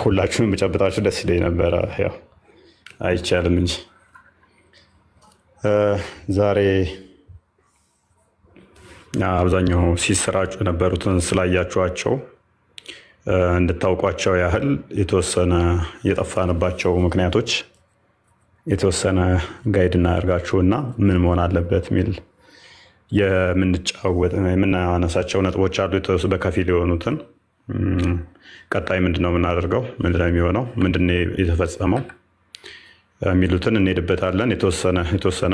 ሁላችሁንም በጨብጣችሁ ደስ ይለኝ ነበረ። ያው አይቻልም እንጂ ዛሬ አብዛኛው ሲሰራጩ የነበሩትን ስላያችኋቸው እንድታውቋቸው ያህል የተወሰነ የጠፋንባቸው ምክንያቶች የተወሰነ ጋይድ እናደርጋችሁና ምን መሆን አለበት የሚል የምናነሳቸው ነጥቦች አሉ። በከፊል የሆኑትን ቀጣይ ምንድነው የምናደርገው፣ ምንድነው የሚሆነው፣ ምንድነው የተፈጸመው የሚሉትን እንሄድበታለን። የተወሰነ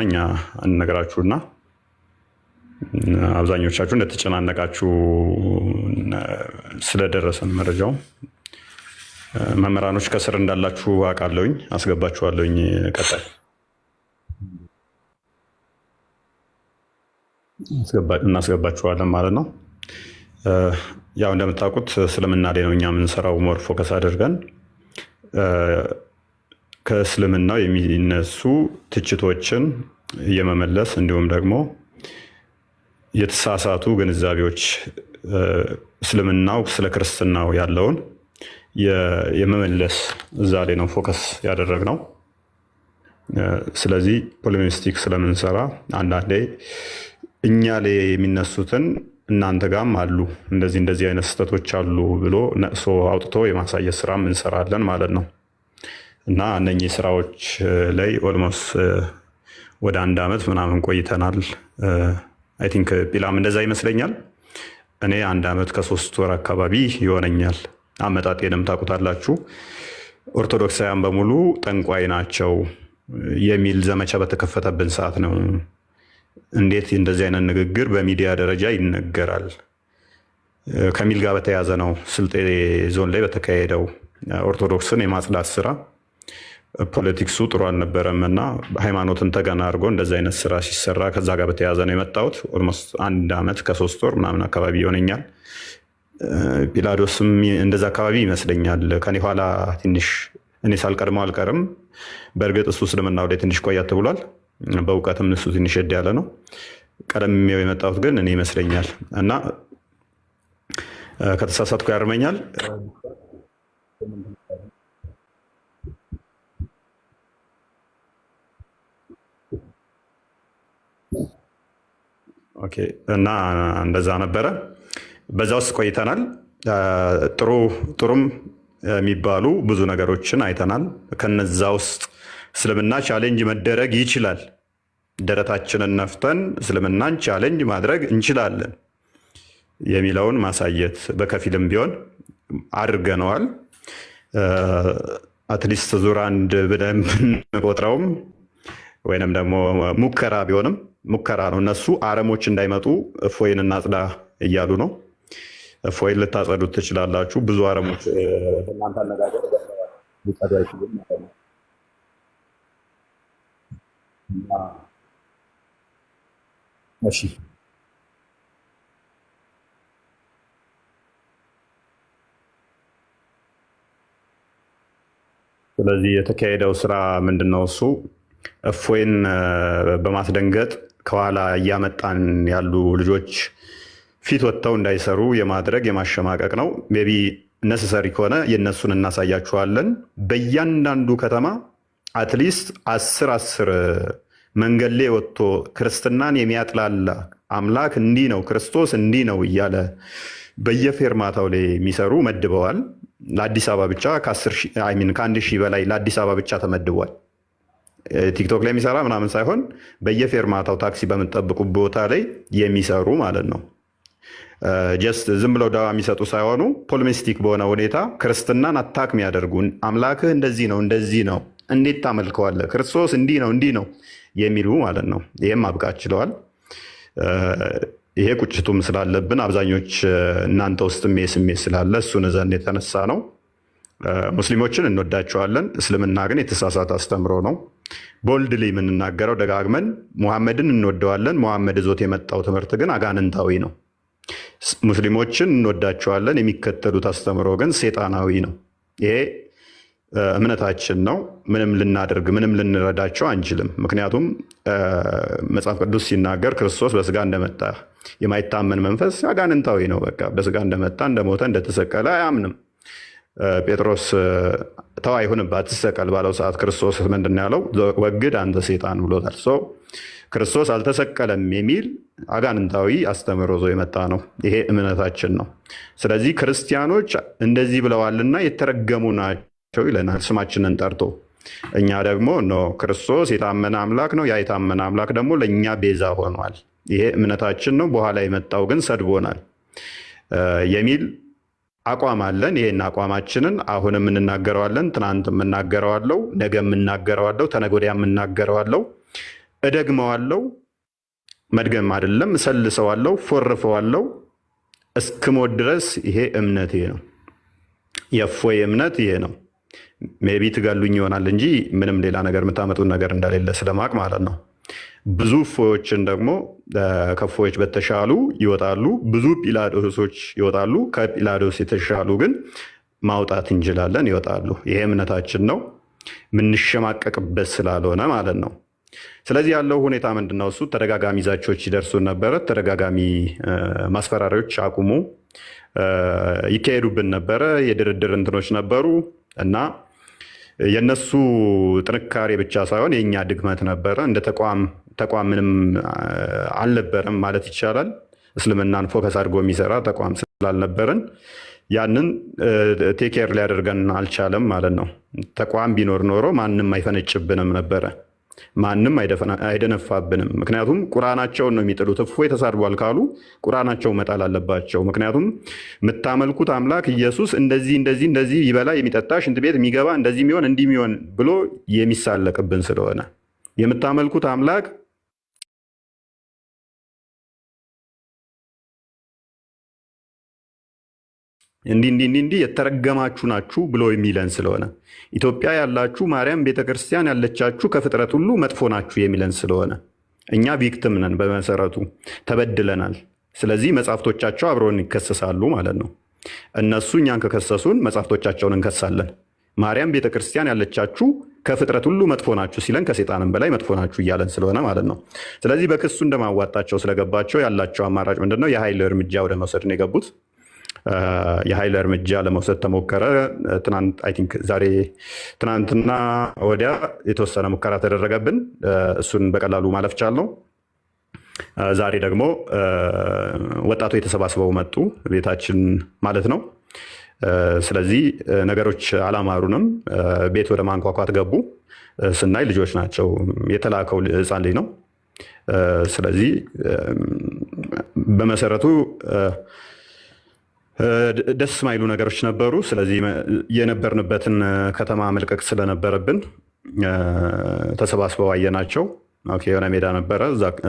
እኛ እንነግራችሁና አብዛኞቻችሁ እንደተጨናነቃችሁ ስለደረሰን መረጃው መምህራኖች ከስር እንዳላችሁ አውቃለሁኝ፣ አስገባችኋለሁኝ። ቀጣይ እናስገባችኋለን ማለት ነው። ያው እንደምታውቁት እስልምና ላይ ነው እኛ የምንሰራው ሞር ፎከስ አድርገን ከእስልምናው የሚነሱ ትችቶችን የመመለስ እንዲሁም ደግሞ የተሳሳቱ ግንዛቤዎች እስልምናው ስለ ክርስትናው ያለውን የመመለስ እዛ ላይ ነው ፎከስ ያደረግነው። ስለዚህ ፖለሚስቲክ ስለምንሰራ አንዳንዴ እኛ ላይ የሚነሱትን እናንተ ጋም አሉ እንደዚህ አይነት ስህተቶች አሉ ብሎ ነቅሶ አውጥቶ የማሳየት ስራ እንሰራለን ማለት ነው። እና እነኚህ ስራዎች ላይ ኦልሞስት ወደ 1 ዓመት ምናምን ቆይተናል። አይ ቲንክ ቢላም እንደዛ ይመስለኛል። እኔ 1 ዓመት ከ3 ወር አካባቢ ይሆነኛል። አመጣጤንም ታውቁታላችሁ። ኦርቶዶክሳውያን በሙሉ ጠንቋይ ናቸው የሚል ዘመቻ በተከፈተብን ሰዓት ነው። እንዴት እንደዚህ አይነት ንግግር በሚዲያ ደረጃ ይነገራል ከሚል ጋር በተያያዘ ነው ስልጤ ዞን ላይ በተካሄደው ኦርቶዶክስን የማጽዳት ስራ። ፖለቲክሱ ጥሩ አልነበረም እና ሃይማኖትን ተገና አድርጎ እንደዚህ አይነት ስራ ሲሰራ ከዛ ጋር በተያያዘ ነው የመጣሁት። ኦልሞስት 1 ዓመት ከ3 ወር ምናምን አካባቢ ይሆነኛል። ጲላዶስም እንደዛ አካባቢ ይመስለኛል። ከኔ ኋላ ትንሽ እኔ ሳልቀድመው አልቀርም። በእርግጥ እሱ እስልምናው ላይ ትንሽ ቆያት ብሏል። በእውቀትም እሱ ትንሽ ሄድ ያለ ነው። ቀደሜው የመጣሁት ግን እኔ ይመስለኛል እና ከተሳሳትኩ ያርመኛል። ኦኬ። እና እንደዛ ነበረ። በዛ ውስጥ ቆይተናል። ጥሩም የሚባሉ ብዙ ነገሮችን አይተናል። ከነዛ ውስጥ እስልምና ቻሌንጅ መደረግ ይችላል፣ ደረታችንን ነፍተን እስልምናን ቻሌንጅ ማድረግ እንችላለን የሚለውን ማሳየት በከፊልም ቢሆን አድርገነዋል። አትሊስት ዙር 1 ብለን ብንቆጥረውም ወይንም ደግሞ ሙከራ ቢሆንም ሙከራ ነው። እነሱ አረሞች እንዳይመጡ እፎይን እናጽዳ እያሉ ነው። እፎይን ልታጸዱት ትችላላችሁ። ብዙ አረሞች እናንተ አነጋገር ሊጸዱ አይችሉም ማለት ነው። እሺ፣ ስለዚህ የተካሄደው ስራ ምንድን ነው? እሱ እፎይን በማስደንገጥ ከኋላ እያመጣን ያሉ ልጆች ፊት ወጥተው እንዳይሰሩ የማድረግ የማሸማቀቅ ነው። ሜይ ቢ ነሰሰሪ ከሆነ የእነሱን እናሳያችኋለን። በእያንዳንዱ ከተማ አትሊስት 10 መንገድ ላይ ወጥቶ ክርስትናን የሚያጥላላ አምላክ እንዲህ ነው፣ ክርስቶስ እንዲህ ነው እያለ በየፌርማታው ላይ የሚሰሩ መድበዋል። ለአዲስ አበባ ብቻ ከ1,000 በላይ ለአዲስ አበባ ብቻ ተመድቧል። ቲክቶክ ላይ የሚሰራ ምናምን ሳይሆን በየፌርማታው ታክሲ በምንጠብቁ ቦታ ላይ የሚሰሩ ማለት ነው። ጀስት ዝም ብለው ዳዋ የሚሰጡ ሳይሆኑ ፖለሚስቲክ በሆነ ሁኔታ ክርስትናን አታክ የሚያደርጉ አምላክህ እንደዚህ ነው እንዴት ታመልከዋለህ? ክርስቶስ እንዲህ ነው የሚሉ ማለት ነው። ይህም አብቃት ችለዋል። ይሄ ቁጭቱም ስላለብን አብዛኞች እናንተ ውስጥም ስሜት ስላለ እሱን ዘንድ የተነሳ ነው። ሙስሊሞችን እንወዳቸዋለን። እስልምና ግን የተሳሳተ አስተምሮ ነው። ቦልድሊ የምንናገረው ደጋግመን ሙሐመድን እንወደዋለን። ሙሐመድ ዞት የመጣው ትምህርት ግን አጋንንታዊ ነው። ሙስሊሞችን እንወዳቸዋለን። የሚከተሉት አስተምሮ ግን ሴጣናዊ ነው። ይሄ እምነታችን ነው። ምንም ልናደርግ ምንም ልንረዳቸው አንችልም። ምክንያቱም መጽሐፍ ቅዱስ ሲናገር ክርስቶስ በስጋ እንደመጣ የማይታመን መንፈስ አጋንንታዊ ነው። በቃ በስጋ እንደመጣ እንደሞተ እንደተሰቀለ አያምንም። ጴጥሮስ ተው አይሁንብህ አትሰቀል ባለው ሰዓት ክርስቶስ ምንድን ነው ያለው? ወግድ አንተ ሰይጣን ብሎታል። ሰው ክርስቶስ አልተሰቀለም የሚል አጋንንታዊ አስተምህሮ ይዞ የመጣ ነው። ይሄ እምነታችን ነው። ስለዚህ ክርስቲያኖች እንደዚህ ብለዋልና የተረገሙ ናቸው ይለናል ስማችንን ጠርቶ። እኛ ደግሞ ክርስቶስ የታመነ አምላክ ነው፣ ያ የታመነ አምላክ ደግሞ ለእኛ ቤዛ ሆኗል፣ ይሄ እምነታችን ነው፣ በኋላ የመጣው ግን ሰድቦናል የሚል አቋም አለን። ይሄን አቋማችንን አሁንም እንናገረዋለን፣ ትናንት የምናገረዋለው፣ ነገ የምናገረዋለው፣ ተነገ ወዲያ የምናገረዋለው፣ እደግመዋለው። መድገም አይደለም እሰልሰዋለው፣ ፎርፈዋለው እስክሞት ድረስ። ይሄ እምነቴ ነው። የእፎይ እምነት ይሄ ነው። ሜቢ ትገሉኝ ይሆናል እንጂ ምንም ሌላ ነገር የምታመጡት ነገር እንደሌለ ስለማቅ ማለት ነው። ብዙ እፎዮችን ደግሞ ከእፎዮች በተሻሉ ይወጣሉ። ብዙ ጲላዶሶች ይወጣሉ። ከጲላዶስ የተሻሉ ግን ማውጣት እንችላለን፣ ይወጣሉ። ይሄ እምነታችን ነው፣ የምንሸማቀቅበት ስላልሆነ ማለት ነው። ስለዚህ ያለው ሁኔታ ምንድነው? እሱ ተደጋጋሚ ዛቾች ይደርሱን ነበረ። ተደጋጋሚ ማስፈራሪዎች አቁሙ ይካሄዱብን ነበረ። የድርድር እንትኖች ነበሩ እና የነሱ ጥንካሬ ብቻ ሳይሆን የእኛ ድክመት ነበረ። እንደ ተቋም ምንም አልነበረም ማለት ይቻላል። እስልምናን ፎከስ አድርጎ የሚሰራ ተቋም ስላልነበረን ያንን ቴኬር ሊያደርገን አልቻለም ማለት ነው። ተቋም ቢኖር ኖሮ ማንም አይፈነጭብንም ነበረ፣ ማንም አይደነፋብንም። ምክንያቱም ቁርአናቸውን ነው የሚጥሉት። እፎይ ተሳድቧል ካሉ ቁርአናቸው መጣል አለባቸው። ምክንያቱም የምታመልኩት አምላክ ኢየሱስ እንደዚህ ይበላ የሚጠጣ ሽንት ቤት የሚገባ እንደዚህ የሚሆን እንዲህ የሚሆን ብሎ የሚሳለቅብን ስለሆነ የምታመልኩት አምላክ እንዲህ የተረገማችሁ ናችሁ ብሎ የሚለን ስለሆነ ኢትዮጵያ ያላችሁ ማርያም ቤተክርስቲያን ያለቻችሁ ከፍጥረት ሁሉ መጥፎ ናችሁ የሚለን ስለሆነ እኛ ቪክቲም ነን፣ በመሰረቱ ተበድለናል። ስለዚህ መጽሐፍቶቻቸው አብረውን ይከሰሳሉ ማለት ነው። እነሱ እኛን ከከሰሱን መጽሐፍቶቻቸውን እንከሳለን። ማርያም ቤተክርስቲያን ያለቻችሁ ከፍጥረት ሁሉ መጥፎ ናችሁ ሲለን ከሴጣንም በላይ መጥፎ ናችሁ እያለን ስለሆነ ማለት ነው። ስለዚህ በክሱ እንደማዋጣቸው ስለገባቸው ያላቸው አማራጭ ምንድነው? የኃይል እርምጃ ወደ መውሰድ ነው የገቡት። የኃይል እርምጃ ለመውሰድ ተሞከረ። ትናንትና ወዲያ የተወሰነ ሙከራ ተደረገብን። እሱን በቀላሉ ማለፍ ቻልነው። ዛሬ ደግሞ ወጣቶች የተሰባስበው መጡ፣ ቤታችን ማለት ነው። ስለዚህ ነገሮች አላማሩንም። ቤት ወደ ማንኳኳት ገቡ። ስናይ ልጆች ናቸው። የተላከው ሕፃን ልጅ ነው። ስለዚህ በመሰረቱ ደስ ማይሉ ነገሮች ነበሩ። ስለዚህ የነበርንበትን ከተማ መልቀቅ ስለነበረብን ተሰባስበው አየናቸው። የሆነ ሜዳ ነበረ፣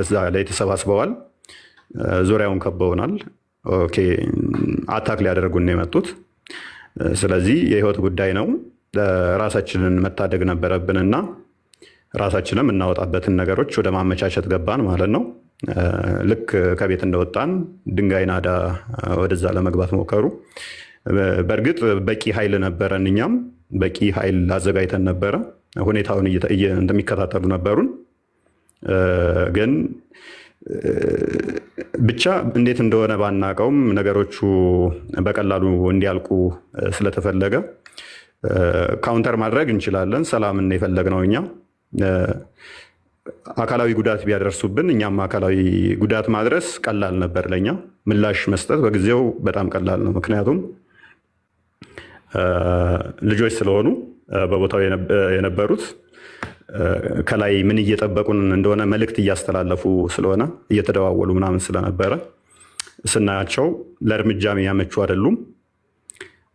እዛ ላይ ተሰባስበዋል። ዙሪያውን ከበውናል። አታክ ሊያደርጉን የመጡት። ስለዚህ የህይወት ጉዳይ ነው። ራሳችንን መታደግ ነበረብንና ራሳችንም እናወጣበትን ነገሮች ወደ ማመቻቸት ገባን ማለት ነው። ልክ ከቤት እንደወጣን ድንጋይ ናዳ ወደዛ ለመግባት ሞከሩ። በእርግጥ በቂ ኃይል ነበረን፣ እኛም በቂ ኃይል አዘጋጅተን ነበረ። ሁኔታውን እንደሚከታተሉ ነበሩን። ግን ብቻ እንዴት እንደሆነ ባናቀውም ነገሮቹ በቀላሉ እንዲያልቁ ስለተፈለገ ካውንተር ማድረግ እንችላለን። ሰላምን የፈለግነው እኛ። አካላዊ ጉዳት ቢያደርሱብን እኛም አካላዊ ጉዳት ማድረስ ቀላል ነበር ለኛ። ምላሽ መስጠት በጊዜው በጣም ቀላል ነው። ምክንያቱም ልጆች ስለሆኑ በቦታው የነበሩት ከላይ ምን እየጠበቁን እንደሆነ መልእክት እያስተላለፉ ስለሆነ እየተደዋወሉ ምናምን ስለነበረ ስናያቸው ለእርምጃ የሚያመቹ አይደሉም።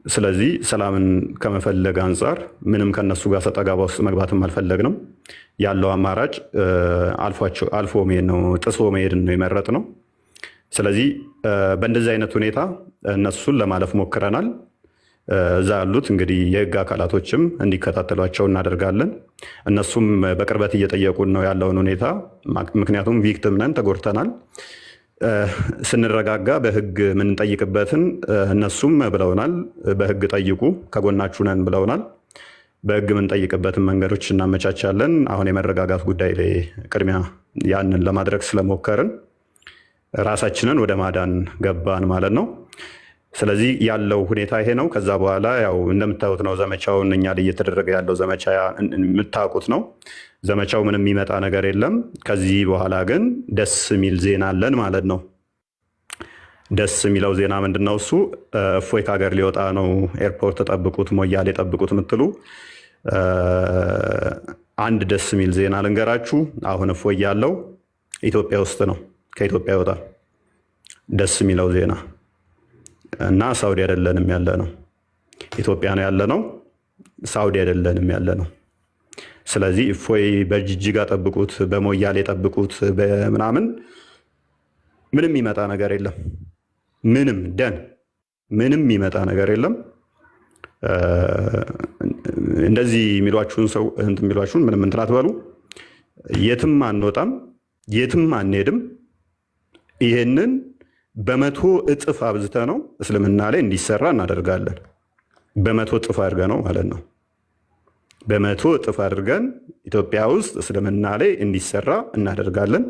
ስለዚህ ሰላምን ከመፈለግ አንጻር ምንም ከነሱ ጋር ሰጣ ገባ ውስጥ መግባትም አልፈለግንም። ያለው አማራጭ አልፎ መሄድ ነው፣ ጥሶ መሄድን ነው የመረጥነው። ስለዚህ በእንደዚህ አይነት ሁኔታ እነሱን ለማለፍ ሞክረናል። እዛ ያሉት እንግዲህ የህግ አካላቶችም እንዲከታተሏቸው እናደርጋለን። እነሱም በቅርበት እየጠየቁን ነው ያለውን ሁኔታ። ምክንያቱም ቪክቲም ነን፣ ተጎድተናል። ስንረጋጋ በህግ የምንጠይቅበትን እነሱም ብለውናል። በህግ ጠይቁ፣ ከጎናችሁ ነን ብለውናል። በህግ የምንጠይቅበትን መንገዶች እናመቻቻለን። አሁን የመረጋጋት ጉዳይ ላይ ቅድሚያ ያንን ለማድረግ ስለሞከርን ራሳችንን ወደ ማዳን ገባን ማለት ነው። ስለዚህ ያለው ሁኔታ ይሄ ነው። ከዛ በኋላ ያው እንደምታዩት ነው ዘመቻውን እኛ ላይ እየተደረገ ያለው ዘመቻ የምታውቁት ነው። ዘመቻው ምንም የሚመጣ ነገር የለም። ከዚህ በኋላ ግን ደስ የሚል ዜና አለን ማለት ነው። ደስ የሚለው ዜና ምንድን ነው? እሱ እፎይ ከሀገር ሊወጣ ነው። ኤርፖርት ጠብቁት፣ ሞያሌ ጠብቁት የምትሉ አንድ ደስ የሚል ዜና ልንገራችሁ። አሁን እፎይ ያለው ኢትዮጵያ ውስጥ ነው። ከኢትዮጵያ ይወጣል። ደስ የሚለው ዜና እና ሳውዲ አይደለንም ያለ ነው፣ ኢትዮጵያ ነው ያለ ነው። ሳውዲ አይደለንም ያለ ነው። ስለዚህ እፎይ በጅጅጋ ጠብቁት፣ በሞያሌ ጠብቁት፣ በምናምን ምንም ይመጣ ነገር የለም። ምንም ይመጣ ነገር የለም። እንደዚህ የሚሏችሁን ሰው እንትን የሚሏችሁን ምንም እንትን አትበሉ። የትም አንወጣም፣ የትም አንሄድም። ይሄንን በመቶ እጥፍ አብዝተ ነው እስልምና ላይ እንዲሰራ እናደርጋለን። በመቶ እጥፍ አድርገ ነው ማለት ነው። በመቶ እጥፍ አድርገን ኢትዮጵያ ውስጥ እስልምና ላይ እንዲሰራ እናደርጋለን።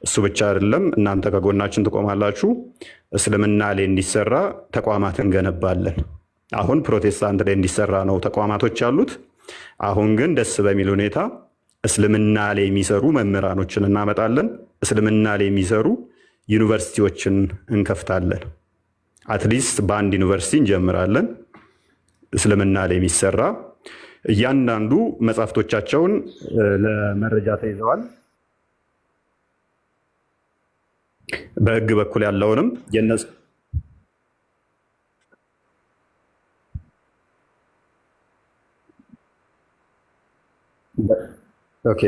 እሱ ብቻ አይደለም፣ እናንተ ከጎናችን ትቆማላችሁ። እስልምና ላይ እንዲሰራ ተቋማት እንገነባለን። አሁን ፕሮቴስታንት ላይ እንዲሰራ ነው ተቋማቶች ያሉት። አሁን ግን ደስ በሚል ሁኔታ እስልምና ላይ የሚሰሩ መምህራኖችን እናመጣለን። እስልምና ላይ የሚሰሩ ዩኒቨርሲቲዎችን እንከፍታለን። አትሊስት በአንድ ዩኒቨርሲቲ እንጀምራለን። እስልምና ላይ የሚሰራ እያንዳንዱ መጽሐፍቶቻቸውን ለመረጃ ተይዘዋል። በህግ በኩል ያለውንም የነሱ ኦኬ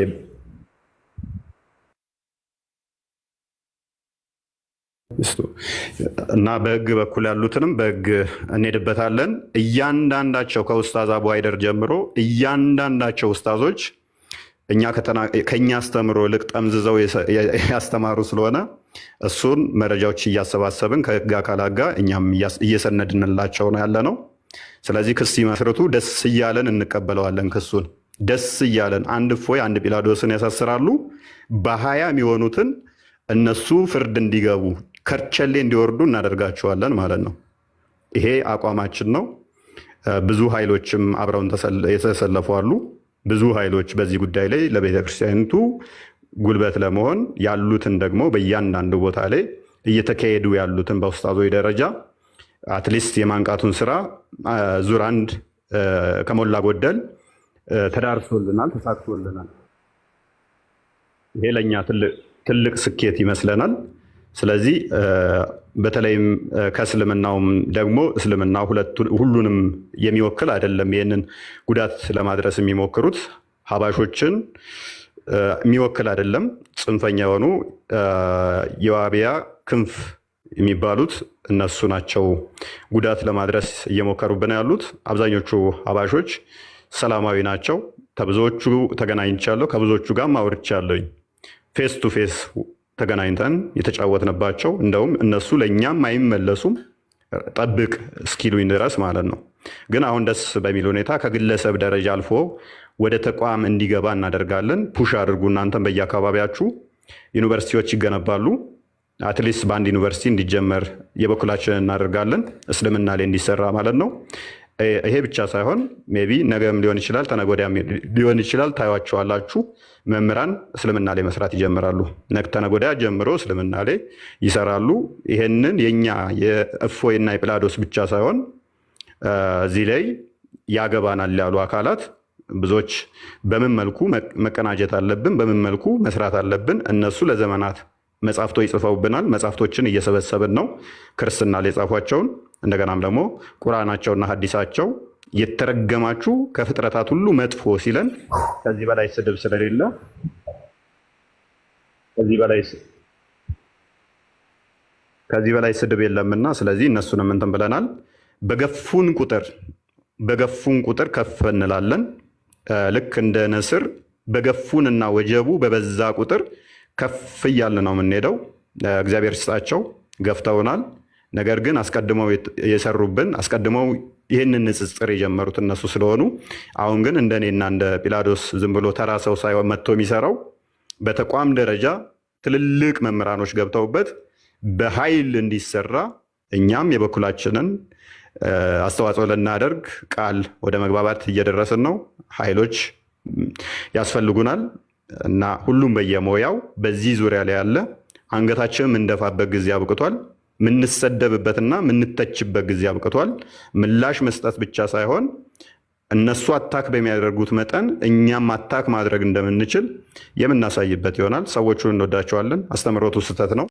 እና በህግ በኩል ያሉትንም በህግ እንሄድበታለን። እያንዳንዳቸው ከኡስታዝ አቡ ሀይደር ጀምሮ እያንዳንዳቸው ኡስታዞች ከኛ አስተምሮ ልቅ ጠምዝዘው ያስተማሩ ስለሆነ እሱን መረጃዎች እያሰባሰብን ከህግ አካላት ጋር እኛም እየሰነድንላቸው ነው ያለ ነው። ስለዚህ ክስ ይመስርቱ፣ ደስ እያለን እንቀበለዋለን። ክሱን ደስ እያለን አንድ እፎይ አንድ ጲላዶስን ያሳስራሉ። በ20 የሚሆኑትን እነሱ ፍርድ እንዲገቡ ከርቸሌ እንዲወርዱ እናደርጋቸዋለን ማለት ነው። ይሄ አቋማችን ነው። ብዙ ኃይሎችም አብረውን የተሰለፉ አሉ። ብዙ ኃይሎች በዚህ ጉዳይ ላይ ለቤተክርስቲያኒቱ ጉልበት ለመሆን ያሉትን ደግሞ በእያንዳንዱ ቦታ ላይ እየተካሄዱ ያሉትን በኡስታዞች ደረጃ አትሊስት የማንቃቱን ስራ ዙር አንድ ከሞላ ጎደል ተዳርሶልናል፣ ተሳክቶልናል። ይሄ ለእኛ ትልቅ ስኬት ይመስለናል። ስለዚህ በተለይም ከእስልምናውም ደግሞ እስልምና ሁሉንም የሚወክል አይደለም። ይህንን ጉዳት ለማድረስ የሚሞክሩት ሀባሾችን የሚወክል አይደለም። ጽንፈኛ የሆኑ የዋቢያ ክንፍ የሚባሉት እነሱ ናቸው ጉዳት ለማድረስ እየሞከሩብን ያሉት። አብዛኞቹ ሀባሾች ሰላማዊ ናቸው። ከብዙዎቹ ተገናኝቻለሁ፣ ከብዙዎቹ ጋር አውርቻለሁኝ። ፌስ ቱ ፌስ ተገናኝተን የተጫወትንባቸው። እንደውም እነሱ ለእኛም አይመለሱም ጠብቅ እስኪሉኝ ድረስ ማለት ነው። ግን አሁን ደስ በሚል ሁኔታ ከግለሰብ ደረጃ አልፎ ወደ ተቋም እንዲገባ እናደርጋለን። ፑሽ አድርጉ። እናንተም በየአካባቢያችሁ ዩኒቨርሲቲዎች ይገነባሉ። አትሊስት በአንድ ዩኒቨርሲቲ እንዲጀመር የበኩላችንን እናደርጋለን፣ እስልምና ላይ እንዲሰራ ማለት ነው። ይሄ ብቻ ሳይሆን ሜይ ቢ ነገም ሊሆን ይችላል፣ ተነገ ወዲያም ሊሆን ይችላል። ታዩዋቸዋላችሁ። መምህራን እስልምና ላይ መስራት ይጀምራሉ። ተነገ ወዲያ ጀምሮ እስልምና ላይ ይሰራሉ። ይሄንን የኛ የእፎይና የጲላዶስ ብቻ ሳይሆን እዚህ ላይ ያገባናል ያሉ አካላት ብዙዎች በምን መልኩ መቀናጀት አለብን፣ በምን መልኩ መስራት አለብን። እነሱ ለዘመናት መጽሐፍቶች ይጽፈውብናል። መጽሐፍቶችን እየሰበሰብን ነው፣ ክርስትና ላይ የጻፏቸውን። እንደገናም ደግሞ ቁርአናቸውና ሐዲሳቸው የተረገማችሁ ከፍጥረታት ሁሉ መጥፎ ሲለን ከዚህ በላይ ስድብ ስለሌለ ከዚህ በላይ ስድብ የለምና፣ ስለዚህ እነሱንም እንትን ብለናል። በገፉን ቁጥር ከፍ እንላለን። ልክ እንደ ንስር በገፉንና ወጀቡ በበዛ ቁጥር ከፍ እያልን ነው የምንሄደው። እግዚአብሔር ይስጣቸው፣ ገፍተውናል። ነገር ግን አስቀድመው የሰሩብን አስቀድመው ይህንን ንጽጽር የጀመሩት እነሱ ስለሆኑ አሁን ግን እንደኔና እንደ ጲላዶስ ዝም ብሎ ተራ ሰው ሳይሆን መጥቶ የሚሰራው በተቋም ደረጃ ትልልቅ መምህራኖች ገብተውበት በኃይል እንዲሰራ እኛም የበኩላችንን አስተዋጽኦ ልናደርግ ቃል ወደ መግባባት እየደረስን ነው። ኃይሎች ያስፈልጉናል እና ሁሉም በየሞያው በዚህ ዙሪያ ላይ ያለ አንገታችን ምንደፋበት ጊዜ አብቅቷል። ምንሰደብበትና ምንተችበት ጊዜ አብቅቷል። ምላሽ መስጠት ብቻ ሳይሆን እነሱ አታክ በሚያደርጉት መጠን እኛም አታክ ማድረግ እንደምንችል የምናሳይበት ይሆናል። ሰዎቹን እንወዳቸዋለን። አስተምህሮቱ ስህተት ነው።